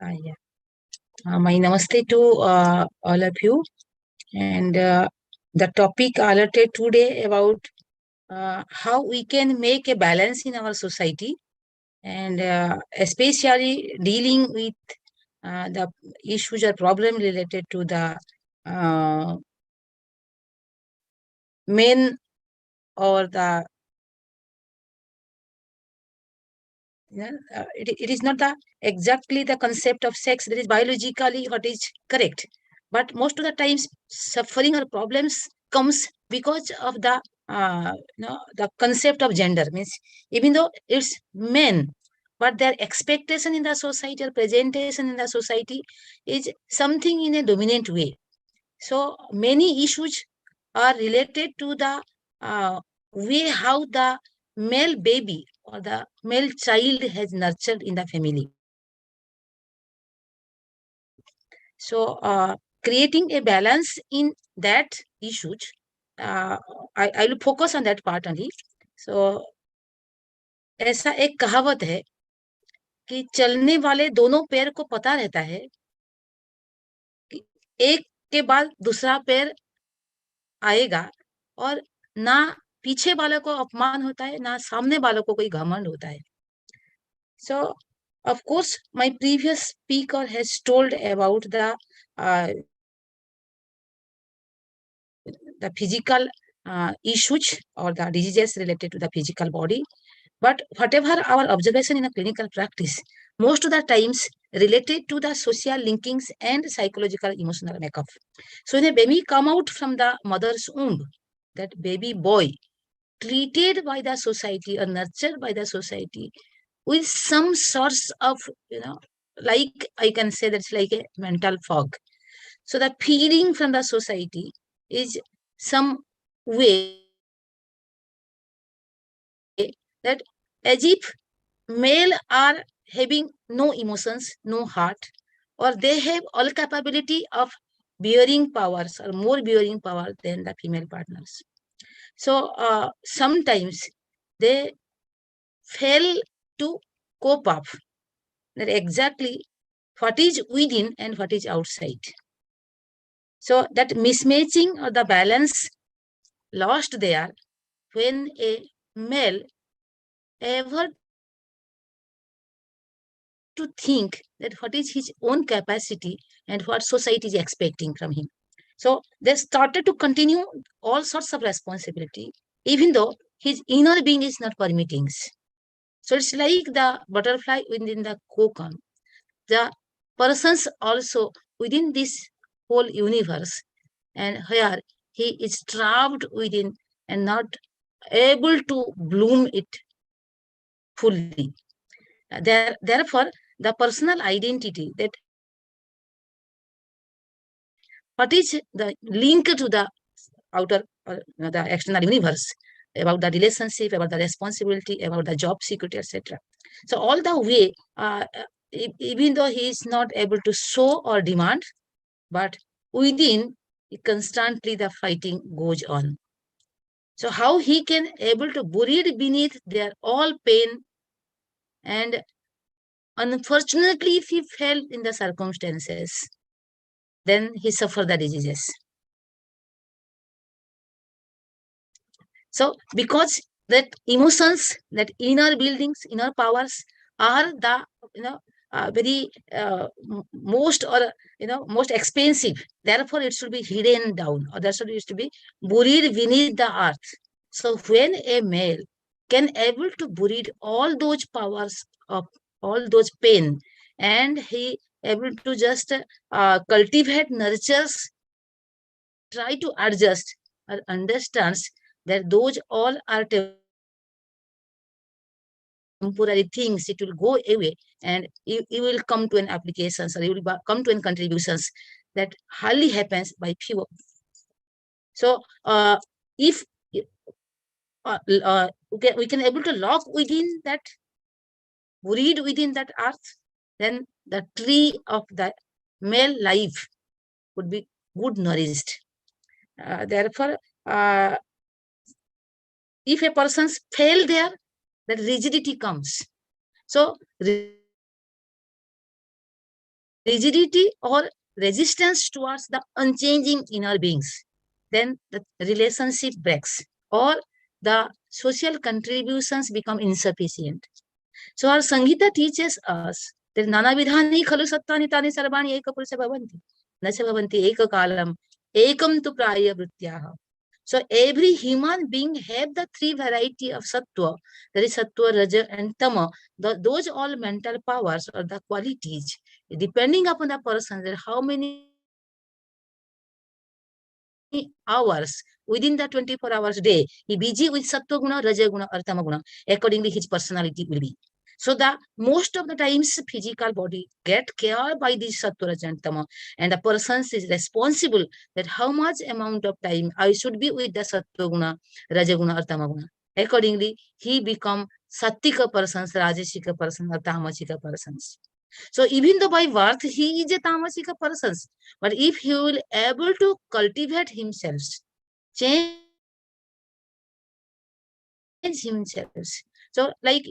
Yeah. My namaste to all of you. And the topic alerted today about how we can make a balance in our society, and especially dealing with the issues or problem related to the uh, men, or the it is not the exactly the concept of sex that is biologically what is correct, but most of the times suffering or problems comes because of the the concept of gender. Means even though it's men, but their expectation in the society or presentation in the society is something in a dominant way. So many issues are related to the way how the male baby or the male child has nurtured in the family. So creating a balance in that issues, uh, I will focus on that part only. So ऐसा एक कहावत है कि चलने वाले दोनों पैर को पता रहता है कि एक के बाद दूसरा पैर आएगा, और ना पीछे वालों को अपमान होता है, ना सामने वालों को कोई घमंड होता है. So of course my previous speaker has told about uh, the physical issues or the diseases related to the physical body, but whatever our observation in a clinical practice, most of the times related to the social linkings and psychological emotional makeup. So when a baby come out from the mother's womb, that baby boy treated by the society or nurtured by the society with some sorts of, like I can say that's like a mental fog. So the feeling from the society is some way that as if male are having no emotions, no heart, or they have all capability of bearing powers or more bearing power than the female partners. So sometimes they fail to cope up that exactly what is within and what is outside. So that mismatching or the balance lost there when a male ever to think that what is his own capacity and what society is expecting from him. So they started to continue all sorts of responsibility, even though his inner being is not permitting. So it's like the butterfly within the cocoon. The persons also within this whole universe, and here he is trapped within and not able to bloom it fully. Therefore, the personal identity, that what is the link to the outer or the external universe, about the relationship, about the responsibility, about the job security, etc. So all the way, even though he is not able to show or demand, but within constantly the fighting goes on. So how he can able to bury it beneath their all pain, and unfortunately if he fell in the circumstances, then he suffer the diseases. So because that emotions, that inner buildings, inner powers are the very most, or most expensive. Therefore, it should be hidden down, or that should used to be buried beneath the earth. So when a male can able to bury all those powers of all those pain, and he able to just cultivate, nurtures, try to adjust or understands that those all are temporary things, it will go away, and you will come to an applications, or you will come to an contributions that hardly happens by few. So if we can able to lock within that, buried within that earth, then the tree of the male life would be good nourished. Therefore, if a person's fail there, that rigidity comes. So rigidity or resistance towards the unchanging inner beings, then the relationship breaks or the social contributions become insufficient. So our Sangita teaches us that nanavidhani khalu sattani tani sarvani eka purusha bhavanti. Nasya bhavanti eka kalam ekam tu praya vrityaha. So every human being have the three variety of sattva, that is sattva, raja and tama. Those all mental powers or the qualities, depending upon the person, that how many hours within the 24 hours day he busy with sattva guna, raja guna or tama guna, accordingly his personality will be. So the most of the times physical body get cared by this sattva, raja and tama, and the person is responsible that how much amount of time I should be with the sattva guna, raja guna or tama guna. Accordingly he become sattika persons, rajasika persons or tamasika persons. So even though by birth he is a tamasika person, but if he will able to cultivate himself, change himself. So like,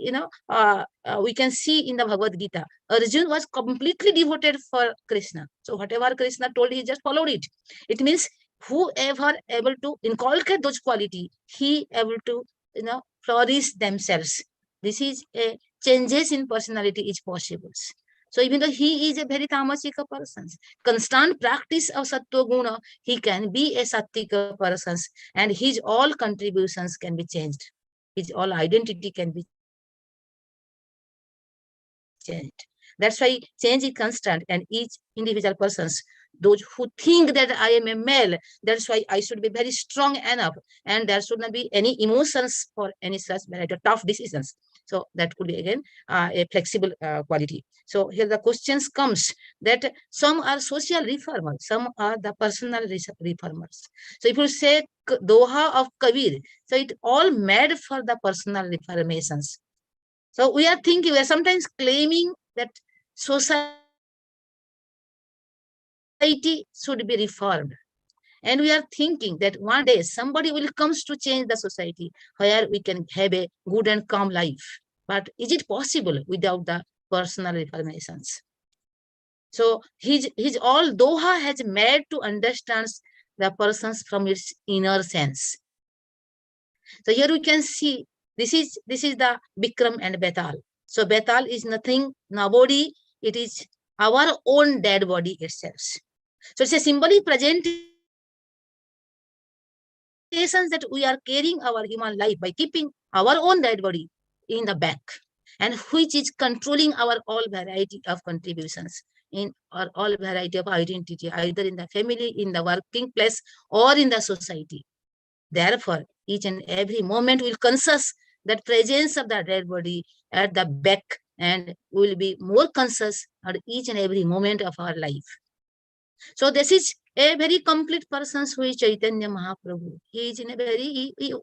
we can see in the Bhagavad Gita, Arjun was completely devoted for Krishna. So whatever Krishna told, he just followed it. It means whoever able to inculcate those quality, he able to, flourish themselves. This is a changes in personality is possible. So even though he is a very tamasika person, constant practice of sattva guna, he can be a sattika person, and his all contributions can be changed. His all identity can be changed. That's why change is constant, and each individual persons, those who think that I am a male, that's why I should be very strong enough, and there should not be any emotions for any such variety of tough decisions. So that could be again a flexible quality. So here the questions comes that some are social reformers, some are the personal reformers. So if you say Doha of Kabir, so it all made for the personal reformations. So we are thinking, we are sometimes claiming that society should be reformed. And we are thinking that one day somebody will come to change the society where we can have a good and calm life. But is it possible without the personal reformations? So his all Doha has made to understand the persons from its inner sense. So here we can see this is the Bikram and Betal. So Betal is nothing, nobody, it is our own dead body itself. So it's a symbolic presentation that we are carrying our human life by keeping our own dead body in the back, and which is controlling our all variety of contributions in our all variety of identity, either in the family, in the working place, or in the society. Therefore, each and every moment will conscious that presence of the dead body at the back, and will be more conscious at each and every moment of our life. So this is a very complete person who is Chaitanya Mahaprabhu. He is in a very, he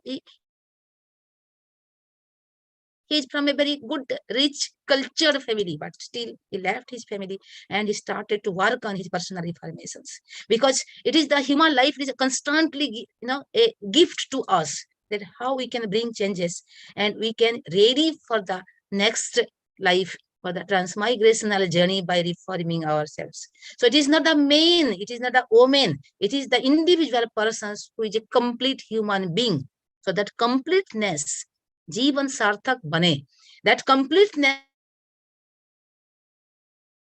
is from a very good, rich, cultured family, but still he left his family and he started to work on his personal reformations. Because it is the human life is constantly, a gift to us, that how we can bring changes and we can ready for the next life, for the transmigrational journey by reforming ourselves. So it is not the main, it is not the woman, it is the individual persons who is a complete human being. So that completeness, जीवन सार्थक बने, that completeness,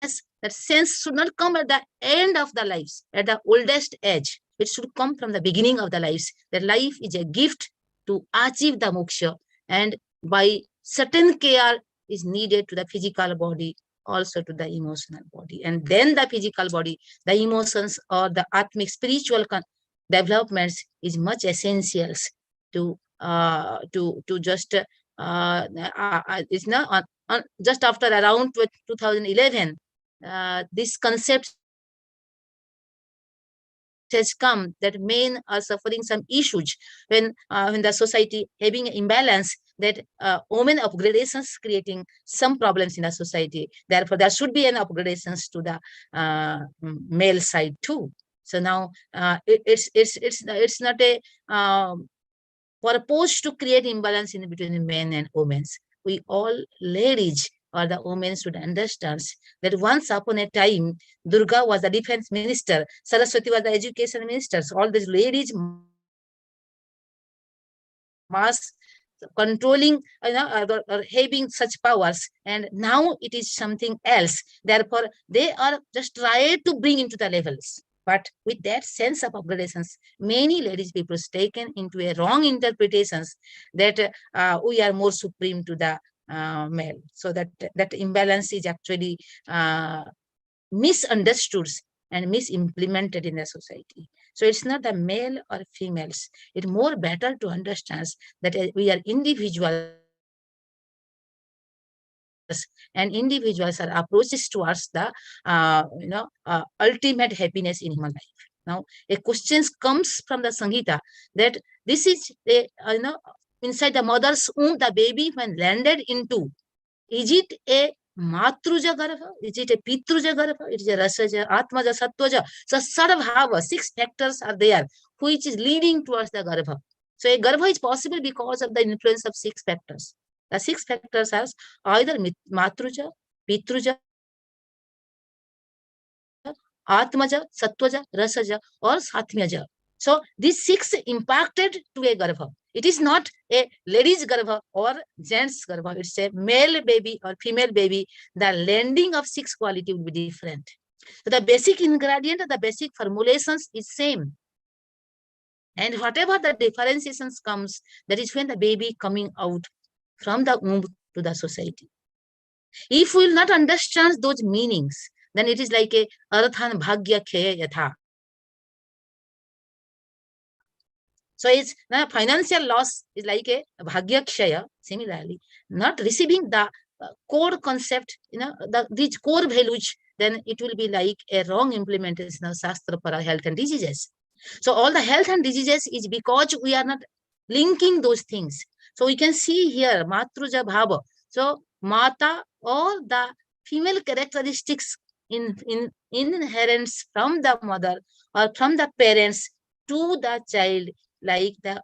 that sense should not come at the end of the lives, at the oldest age. It should come from the beginning of the lives. The life is a gift to achieve the moksha, and by certain care is needed to the physical body, also to the emotional body, and then the physical body, the emotions or the atmic spiritual developments is much essentials to just it's not just after around 2011 this concept has come that men are suffering some issues when the society having imbalance, that women upgradations creating some problems in the society. Therefore, there should be an upgradations to the male side too. So now it's not a purpose to create imbalance in between men and women. We all ladies or the women should understand that once upon a time, Durga was the defense minister, Saraswati was the education minister. So all these ladies mass controlling, or having such powers, and now it is something else. Therefore, they are just trying to bring into the levels. But with that sense of upgradations, many ladies people taken into a wrong interpretations that we are more supreme to the male. So that imbalance is actually misunderstood and misimplemented in the society. So it's not the male or females. It's more better to understand that we are individuals, and individuals are approaches towards the ultimate happiness in human life. Now, a question comes from the Sangita that this is a inside the mother's womb, the baby when landed into, is it a Matruja Garva? Is it a Pitruja Garva? It is a Rasaja, Atmaja, Sattvaja. So Sarvhava, 6 factors are there, which is leading towards the Garva. So a Garva is possible because of the influence of 6 factors. The 6 factors are either Matruja, Pitruja, Atmaja, Sattvaja, Rasaja, or Satmyaja. So these 6 impacted to a Garva. It is not a lady's garva or gent's garva. It's a male baby or female baby. The landing of 6 quality will be different. So the basic ingredient, the basic formulations is same. And whatever the differentiations comes, that is when the baby coming out from the womb to the society. If we will not understand those meanings, then it is like a arthan bhagya khaya yatha. So it's financial loss is like a bhagya kshaya. Similarly, not receiving the core concept, these core values, then it will be like a wrong implementation of Shastra para health and diseases. So all the health and diseases is because we are not linking those things. So we can see here Matruja Bhava. So Mata, all the female characteristics in inherence from the mother or from the parents to the child, like the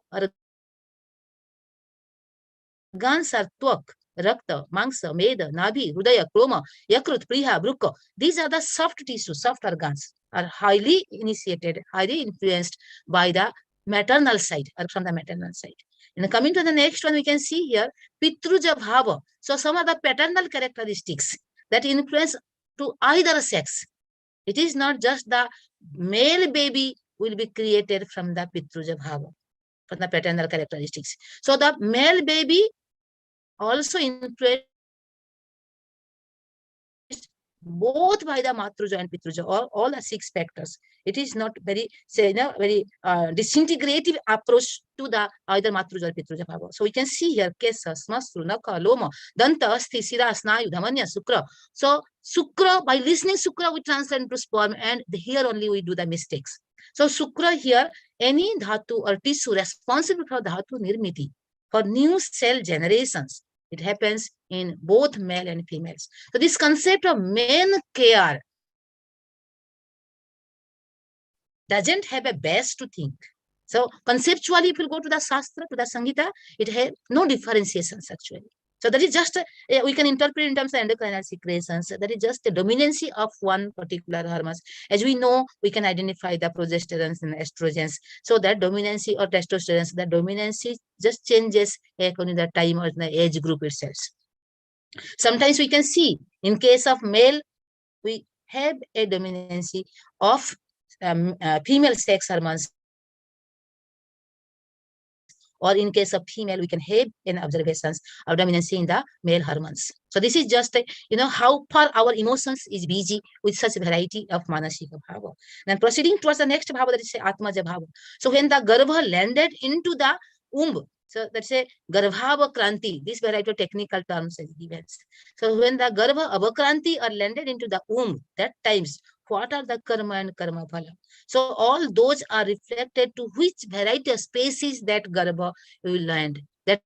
organs are tvak, rakta, mangsa, meda, nabi, hridaya, kroma, yakrut, priha, brukha. These are the soft tissues, soft organs are highly initiated, highly influenced by the maternal side or from the maternal side. And coming to the next one, we can see here Pitruja Bhava. So some of the paternal characteristics that influence to either sex. It is not just the male baby will be created from the Pitruja Bhava, from the paternal characteristics. So the male baby also influenced both by the Matruja and Pitruja, or all the 6 factors. It is not very, very disintegrative approach to the either Matruja or Pitruja Bhava. So we can see here Kesa, Smasru, Naka, Loma, Danta, Asti, Sira, Snayu, Dhamanya, Sukra. So Sukra, by listening Sukra, we translate into sperm, and here only we do the mistakes. So Sukra here, any dhatu or tissue responsible for dhatu nirmiti, for new cell generations. It happens in both male and females. So this concept of men care doesn't have a base to think. So conceptually, if you go to the Shastra, to the Sangita, it has no differentiations actually. So that is just, we can interpret in terms of endocrinal secretions. That is just the dominancy of one particular hormones. As we know, we can identify the progesterones and estrogens. So that dominancy or testosterone, the dominancy just changes according to the time or the age group itself. Sometimes we can see in case of male, we have a dominancy of female sex hormones, or in case of female, we can have an observations of dominancy in the male hormones. So this is just, how far our emotions is busy with such variety of manasika bhava. Then proceeding towards the next bhava, that is atmaja bhava. So when the garva landed into the womb, so that's a garvha kranti. This variety of technical terms is given. So when the garvha avakranti are landed into the womb, that times what are the karma and karma phala? So all those are reflected to which variety of species that garba will land, that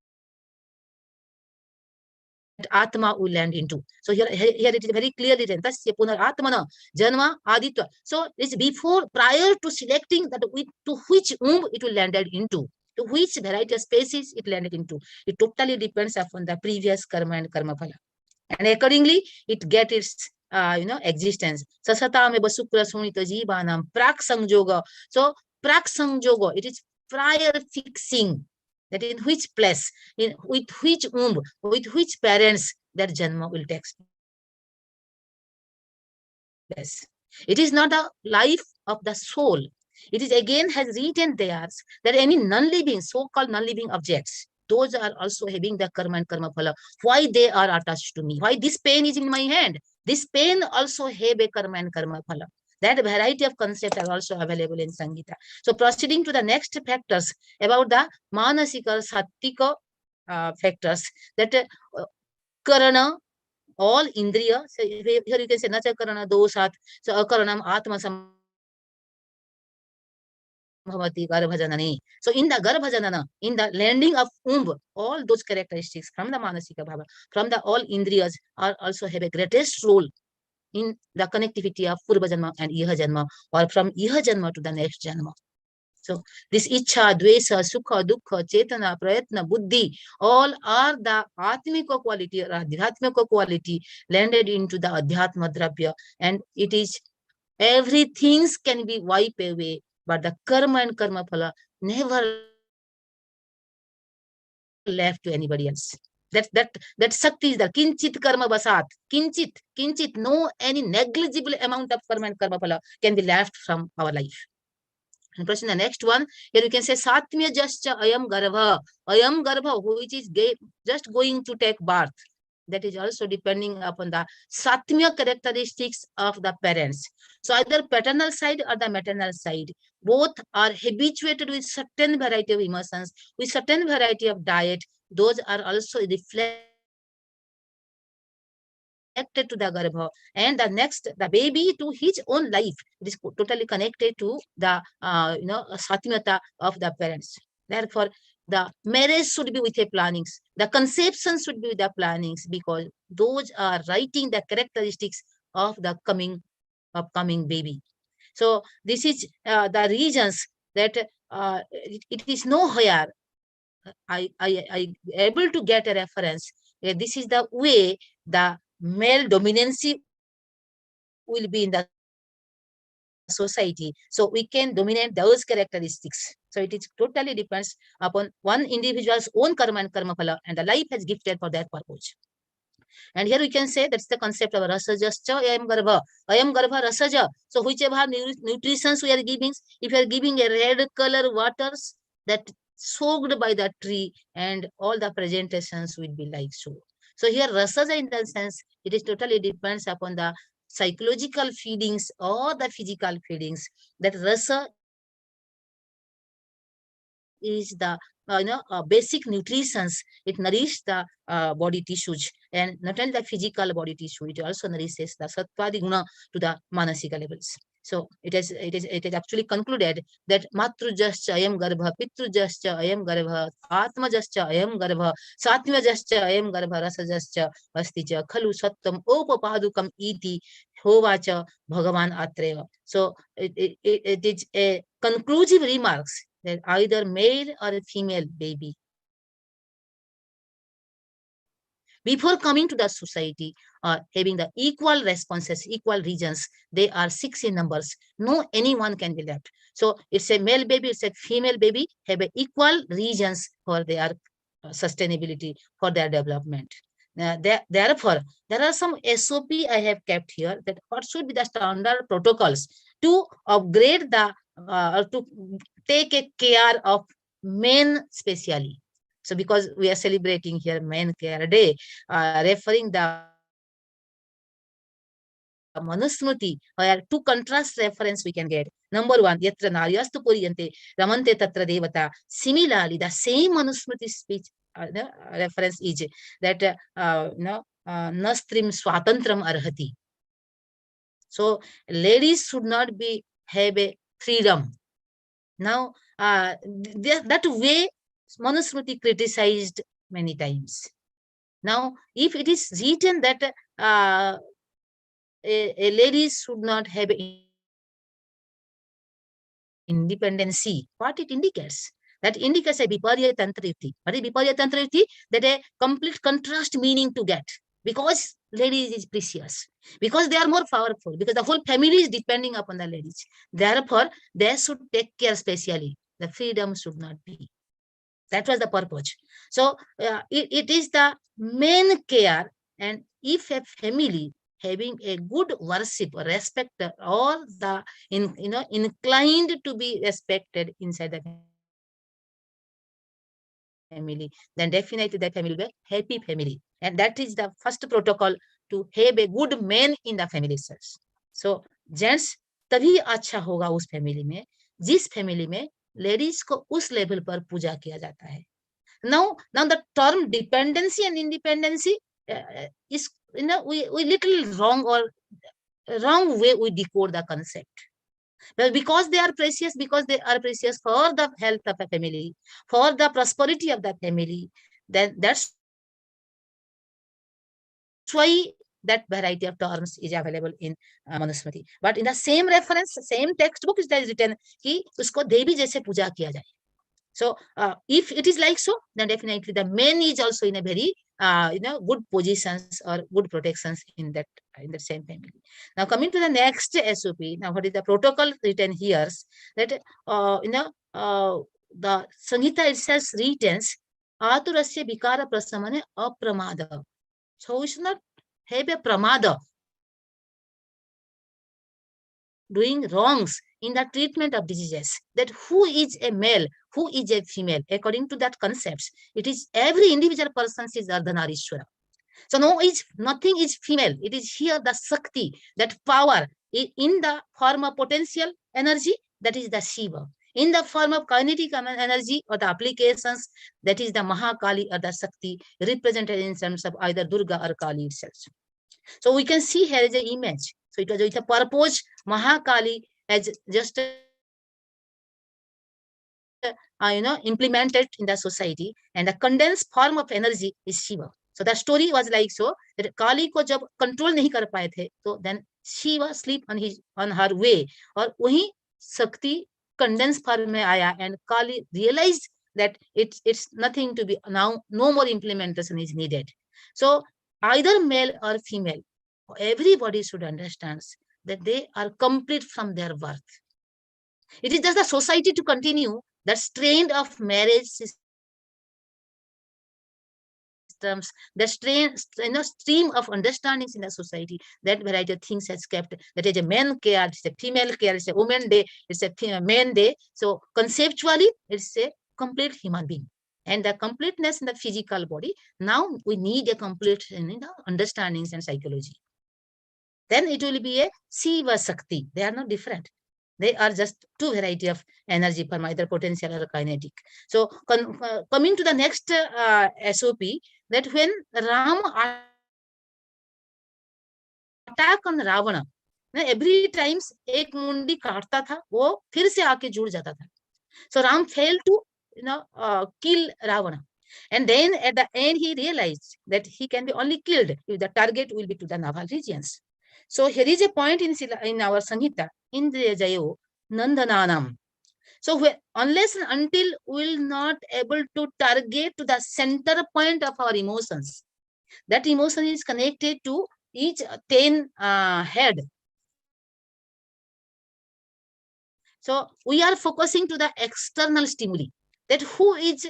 Atma will land into. So here it is very clearly written, Tasya punar Atmana Janma Aditya. So it's before, prior to selecting that to which womb it will landed into, to which variety of species it landed into. It totally depends upon the previous karma and karma phala. and accordingly it get its existence. Sasata me basukra sunita jivanam prak sangyoga. So prak sangyoga, it is prior fixing, that in which place, with which womb, with which parents that janma will take place. It is not the life of the soul. It is again has written there that any non-living, so-called non-living objects, those are also having the karma and karma phala. Why they are attached to me? Why this pain is in my hand? This pain also have a karma and karma phala. That variety of concepts are also available in Sangita. So proceeding to the next factors about the manasika sattika factors, that karana, all indriya. So here you can say nacha karana dosat. So akaranam atma bhavati garbhajanani. So in the garbhajanana, in the landing of womb, all those characteristics from the manasika bhava, from the all indriyas are also have a greatest role in the connectivity of purva janma and iha janma, or from iha janma to the next janma. So this ichha, dvesa, sukha, dukkha, chetana, prayatna, buddhi, all are the atmika quality or adhyatmika quality landed into the adhyatma dravya, and it is everything can be wiped away, but the karma and karma phala never left to anybody else. That Sakti is the kinchit karma basat. Kinchit, no any negligible amount of karma and karma phala can be left from our life. And question the next one, here you can say Satmya jascha ayam garbha, which is just going to take birth. That is also depending upon the Satmya characteristics of the parents. So either paternal side or the maternal side, both are habituated with certain variety of emotions, with certain variety of diet. Those are also reflected to the garbha, and the next, the baby to his own life, it is totally connected to the satmyata of the parents. Therefore the marriage should be with a plannings, the conception should be with the plannings, because those are writing the characteristics of the upcoming baby. So this is the reasons that it is nowhere I able to get a reference. This is the way the male dominancy will be in the society. So we can dominate those characteristics. So it is totally depends upon one individual's own karma and karma phala, and the life has gifted for that purpose. And here we can say that's the concept of rasajascha ayam garbha rasaja. So whichever nutritions we are giving, if you are giving a red color waters, that soaked by the tree, and all the presentations will be like so. So here rasaja, in that sense, it is totally depends upon the psychological feelings or the physical feelings. That rasa is the basic nutritions. It nourishes the body tissues, and not only the physical body tissue, it also nourishes the sattva guna to the manasika levels. So it is actually concluded that matru jascha ayam garbha, pitru jascha ayam garbha, atma jascha ayam garbha, satya jascha ayam garbha, rasa jascha asti cha khalu sattam upapadukam iti hovacha bhagavan atreya. So it is a conclusive remarks that either male or a female baby, before coming to the society, are having the equal responses, equal regions. They are 6 in numbers. No anyone can be left. So it's a male baby, it's a female baby, have a equal regions for their sustainability, for their development. Therefore, there are some SOP I have kept here, that what should be the standard protocols to upgrade the to take a care of men specially. So because we are celebrating here Men Care Day, referring the Manusmriti, where two contrast reference we can get. Number one, Yatra Naryastu Puriyante, Ramante Tatra Devata. Similarly, the same Manusmriti speech reference is that Nastrim Swatantram Arhati. So ladies should not be have a freedom. Now that way Manusmriti criticized many times. Now, if it is written that a lady should not have independency, what it indicates? That indicates a Viparya Tantra Yuti. What is Viparya Tantra Yuti? That a complete contrast meaning to get. Because ladies is precious because they are more powerful, because the whole family is depending upon the ladies. Therefore, they should take care specially. The freedom should not be. That was the purpose. So it is the main care. And if a family having a good worship or respect, or the inclined to be respected inside the family, then definitely that family will be happy family. And that is the first protocol to have a good man in the family itself. So gents तभी अच्छा होगा उस family में जिस family में ladies को उस level पर पूजा किया जाता है. Now the term dependency and independency is, we little wrong, or wrong way we decode the concept. Well, because they are precious, for the health of the family, for the prosperity of the family, then that's why that variety of terms is available in Manusmriti. But in the same reference, same textbook, is written कि उसको देवी जैसे पूजा किया जाए. So if it is like so, then definitely the man is also in a very good positions or good protections in that same family. Now coming to the next SOP. Now what is the protocol written here? That the Sanghita itself returns Aturasya Vikara Prasamane Apramada. So we should not have a pramada, doing wrongs in the treatment of diseases. That who is a male, who is a female, according to that concepts, it is every individual person is Ardhanarishwara. So nothing is female. It is here the Shakti, that power in the form of potential energy, that is the Shiva. In the form of kinetic energy or the applications, that is the Mahakali or the Shakti, represented in terms of either Durga or Kali itself. So we can see here is an image. So it was with a purpose. Mahakali has just implemented in the society, and the condensed form of energy is Shiva. So the story was like so that Kali को जब control नहीं कर पाए थे, तो then Shiva sleep on her way, और वही शक्ति condensed form में आया, and Kali realized that it's nothing to be now. No more implementation is needed. So either male or female, everybody should understand that they are complete from their birth. It is just the society to continue that strain of marriage systems, the stream of understandings in the society. That variety of things has kept. That is a men care, it's a female care, it's a woman day, it's a men day. So conceptually, it's a complete human being. And the completeness in the physical body, now we need a complete understandings and psychology. Then it will be a Shiva Shakti. They are not different. They are just two variety of energy from either potential or kinetic. So coming to the next SOP, that when Ram attack on Ravana, every times एक मुंडी काटता था, वो फिर से आके जुड़ जाता था. So Ram failed to kill Ravana. And then at the end he realized that he can be only killed if the target will be to the naval regions. So here is a point in our Sanghita, Indriya Jayo Nandananam. So unless and until we will not able to target to the center point of our emotions, that emotion is connected to each 10 head. So we are focusing to the external stimuli, that who is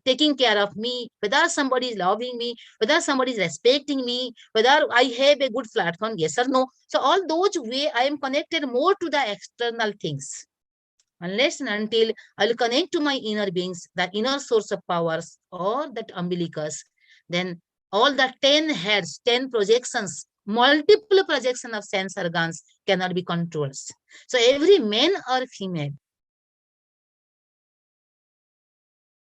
taking care of me, whether somebody is loving me, whether somebody is respecting me, whether I have a good platform, yes or no. So all those way I am connected more to the external things. Unless and until I'll connect to my inner beings, the inner source of powers, or that umbilicus, then all the 10 heads, 10 projections, multiple projection of sense organs cannot be controlled. So every man or female,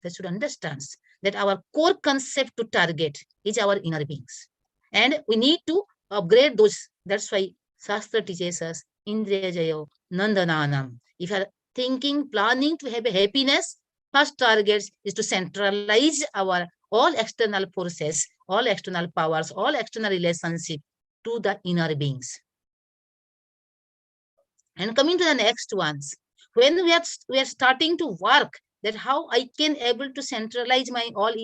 they should understand that our core concept to target is our inner beings. And we need to upgrade those. That's why Shastra teaches us, Indriya Jayo Nandananam. If you are thinking, planning to have a happiness, first target is to centralize our all external forces, all external powers, all external relationship to the inner beings. And coming to the next ones, when we are starting to work, that how I can able to centralize my all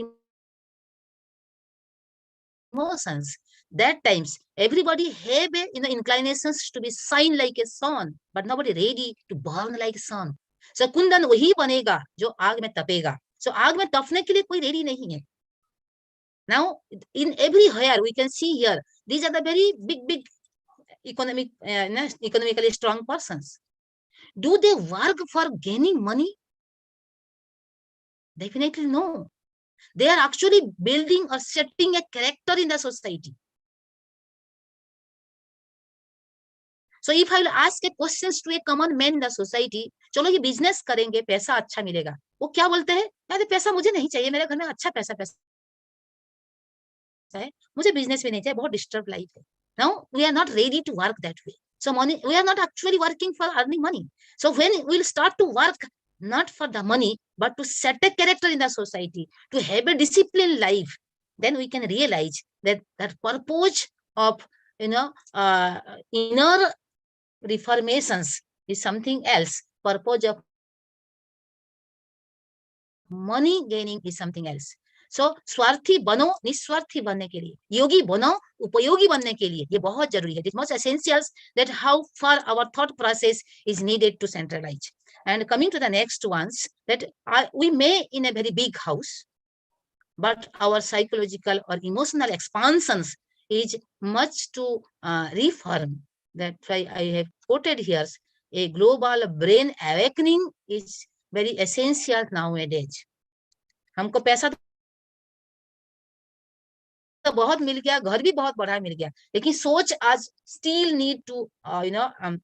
emotions, then we need to that times everybody have inclinations to be shine like a sun, but nobody ready to burn like sun. So Kundan वही बनेगा जो आग में तपेगा. So आग में तपने के लिए कोई रेडी नहीं है. Now in every hair we can see here, these are the very big economically strong persons. Do they work for gaining money? Definitely no. They are actually building or setting a character in the society. So if I will ask a questions to a common man in the society, चलो ये business करेंगे, पैसा अच्छा मिलेगा, वो क्या बोलते हैं? यार पैसा मुझे नहीं चाहिए, मेरे घर में अच्छा पैसा है, मुझे बिजनेस भी नहीं चाहिए, बहुत डिस्टर्ब लाइफ है. Now we are not ready to work that way. So money, we are not actually working for earning money. So when we will start to work not for the money, but to set a character in the society, to have a disciplined life, then we can realize that that purpose of inner reformations is something else. Purpose of money gaining is something else. So स्वार्थी बनो निस्वार्थी बनने के लिए, योगी बनो उपयोगी बनने के लिए, ये बहुत जरूरी है. It is most essential that how far our thought process is needed to centralize. And coming to the next ones, that we may in a very big house, but our psychological or emotional expansions is much to reform. That's why I have quoted here, a global brain awakening is very essential nowadays. हमको पैसा तो बहुत मिल गया, घर भी बहुत बड़ा मिल गया, लेकिन सोच आज still need to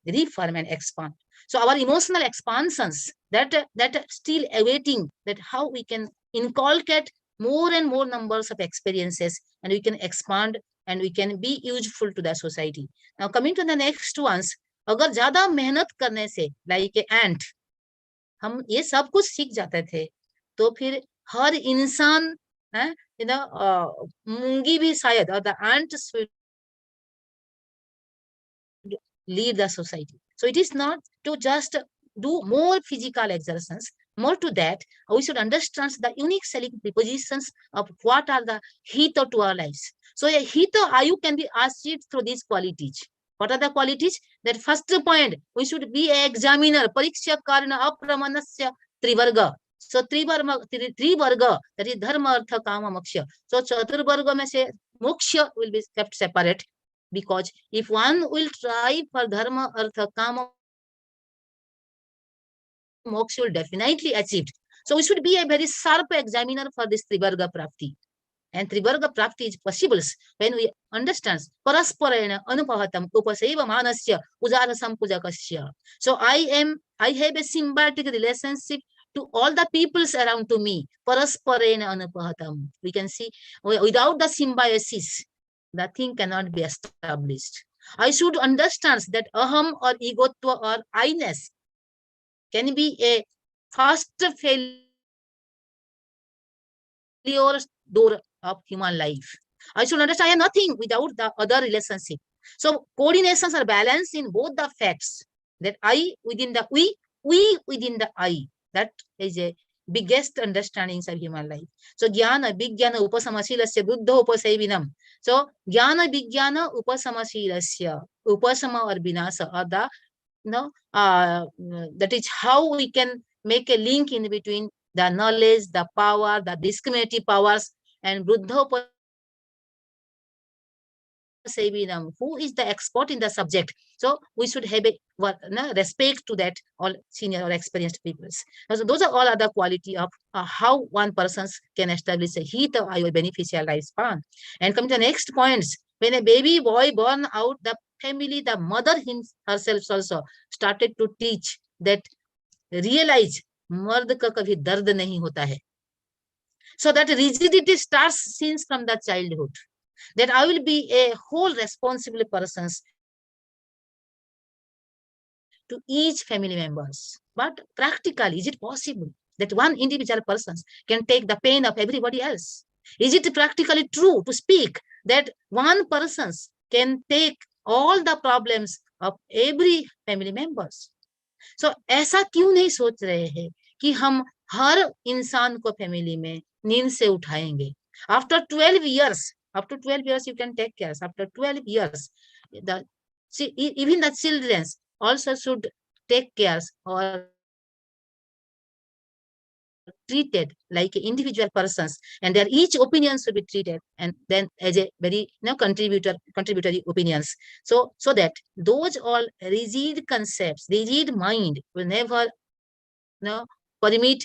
reform and expand. So our emotional expansions that still awaiting that how we can inculcate more and more numbers of experiences, and we can expand and we can be useful to the society. Now coming to the next ones, अगर ज्यादा मेहनत करने से like a ant हम ये सब कुछ सीख जाते थे, तो फिर हर इंसान मूंगी भी शायद, or the ants will lead the society. So it is not to just do more physical exertions. More to that, we should understand the unique selling prepositions of what are the hito to our lives. So a hito ayu can be achieved through these qualities. What are the qualities? That first point, we should be an examiner. Pariksha karna apramanasya trivarga. So trivarga, that is dharma artha kama moksha. So chaturvarga mein se moksha will be kept separate, because if one will try for dharma artha kama moksha will definitely achieved. So we should be a very sharp examiner for this trivarga prapti. And trivarga prapti is possible when we understand parasparena anupahatam upasaiva manasya ujarasam pujakasya. So I have a symbiotic relationship to all the peoples around to me. Parasparena anupahatam. We can see without the symbiosis, the thing cannot be established. I should understand that aham or egotva or I-ness can be a fast failure door of human life. I should understand I am nothing without the other relationship. So coordinations are balanced in both the facts, that I within the we within the I. That is a biggest understandings of human life. So jnana vijnana upasamaशीलस्य बुद्धो उपसेविनम. So jnana vijnana upasamaशीलस्य, upasama or vinasa are the that is how we can make a link in between the knowledge, the power, the discriminative powers, and buddha Sevinam, who is the expert in the subject. So we should have a respect to that all senior or experienced people. So those are all other quality of how one person can establish a hita ayu beneficial lifespan. And come to the next points. When a baby boy born out, the family, the mother herself also started to teach that realize मर्द का कभी दर्द नहीं होता है. So that rigidity starts since from the childhood, that I will be a whole responsible person to each family members. But practically, is it possible that one individual person can take the pain of everybody else? Is it practically true to speak that one person can take all the problems of every family members? So ऐसा क्यों नहीं सोच रहे हैं कि हम हर इंसान को फैमिली में नींद से उठाएंगे? After 12 years, Up to 12 years, you can take care. After 12 years, even the children also should take care or treated like individual persons, and their each opinion should be treated and then as a very contributory opinions. So that those all rigid concepts, rigid mind will never permit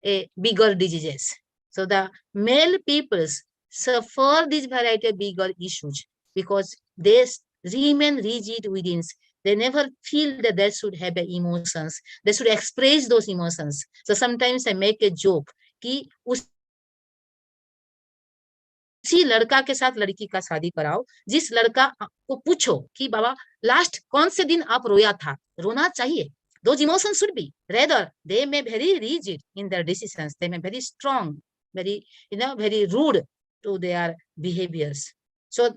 a bigger diseases. So the male peoples suffer this variety of bigger issues because they remain rigid within. They never feel that they should have emotions. They should express those emotions. So sometimes I make a joke कि उसी लड़का के साथ लड़की का शादी कराओ जिस लड़का को पूछो कि बाबा लास्ट कौन से दिन आप रोया था, रोना चाहिए. Those emotions should be. Rather, they may very rigid in their decisions. They may very strong, very, very rude to their behaviors. So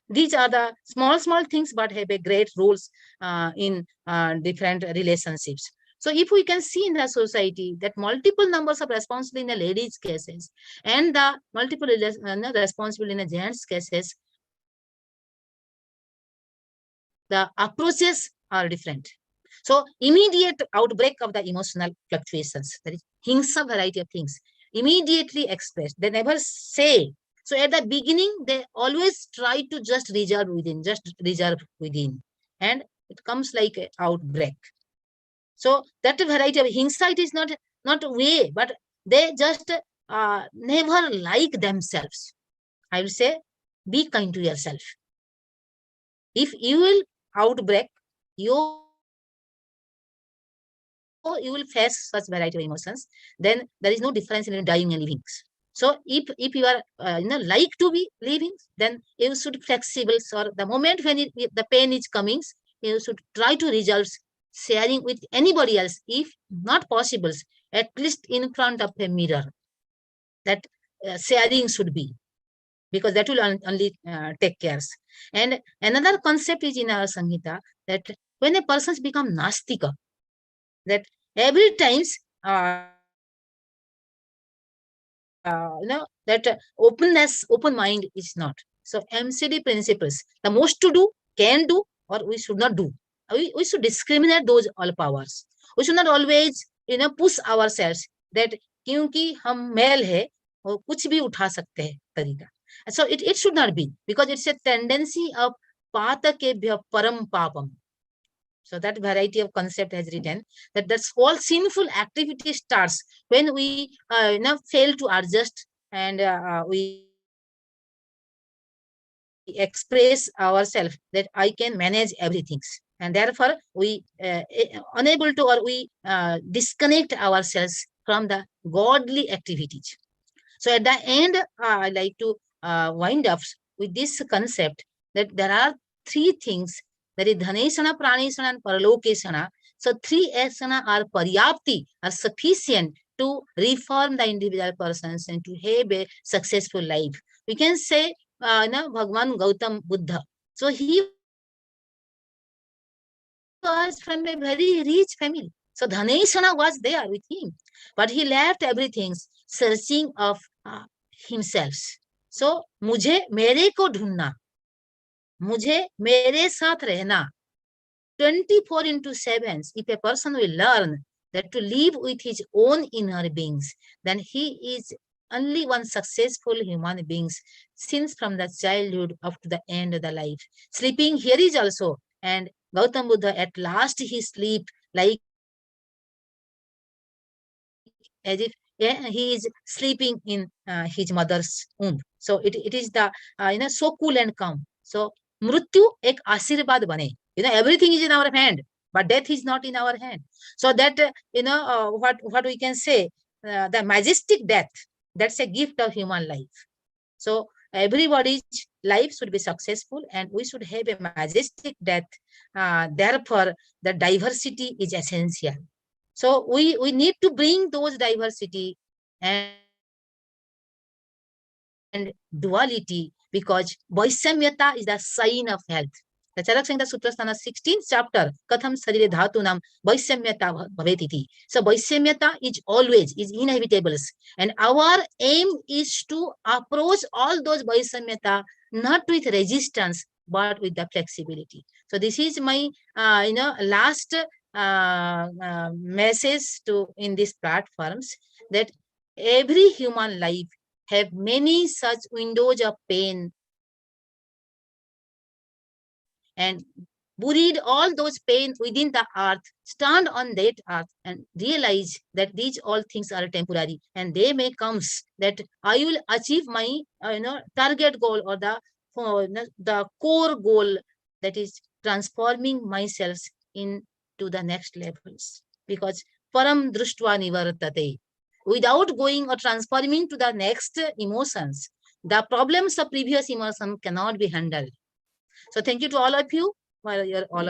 these are the small things, but have a great roles in different relationships. So if we can see in the society that multiple numbers of responsibility in the ladies' cases and the multiple responsibility in the gents' cases, the approaches are different. So immediate outbreak of the emotional fluctuations, that is hingsa variety of things, immediately expressed. They never say. So at the beginning, they always try to just reserve within. And it comes like an outbreak. So that variety of hingsa, it is not a way, but they just never like themselves. I will say, be kind to yourself. If you will outbreak, you will face such variety of emotions, then there is no difference in dying and living. So if you are like to be living, then you should flexible. So the moment when the pain is coming, you should try to resolve sharing with anybody else, if not possible, at least in front of a mirror. That sharing should be, because that will only take care. And another concept is in our Samhita that when a person become nastika, that every times that open mind is not. So MCD principles, the most to do, can do, or we should not do. We should discriminate those all powers. We should not always push ourselves that क्योंकि हम mail है वो कुछ भी उठा सकते हैं तरीका. So it should not be, because it's a tendency of पातकेभ्य param papam. So that variety of concept has written that's all sinful activity starts when we fail to adjust, and we express ourselves that I can manage everything, and therefore we unable to, or we disconnect ourselves from the godly activities. So at the end, I like to wind up with this concept that there are three things, that is Dhaneshana, Praneshana, and Paralokeshana. So three asana are paryapti, are sufficient to reform the individual persons and to have a successful life. We can say Bhagwan Gautam Buddha. So he was from a very rich family. So Dhaneshana was there with him, but he left everything searching of himself. So मुझे मेरे को ढूंढना, मुझे मेरे साथ रहना 24/7. If a person will learn that to live with his own inner beings, then he is only one successful human beings since from the childhood up to the end of the life. Sleeping here is also, and Gautam Buddha at last he sleep like as if he is sleeping in his mother's womb. So it is the so cool and calm. So mrityu ek आशीर्वाद bane. Everything is in our hand, but death is not in our hand. So that what we can say, the majestic death, that's a gift of human life. So everybody's life should be successful, and we should have a majestic death. Therefore, the diversity is essential. So we need to bring those diversity and duality, because Vaishamyata is the sign of health. The Charak Samhita Sutrasthana 16th chapter, Katham Sarire Dhatunam Vaishyamyata Bhavetiti. So Vaishyamyata is always, is inevitable. And our aim is to approach all those Vaishyamyata not with resistance, but with the flexibility. So this is my, last message to in these platforms, that every human life have many such windows of pain, and buried all those pain within the earth, stand on that earth and realize that these all things are temporary, and they may comes that I will achieve my target goal, or the core goal, that is transforming myself into the next levels. Because param drushtva nivartate, without going or transforming to the next emotions, the problems of previous emotion cannot be handled. So thank you to all of you for your all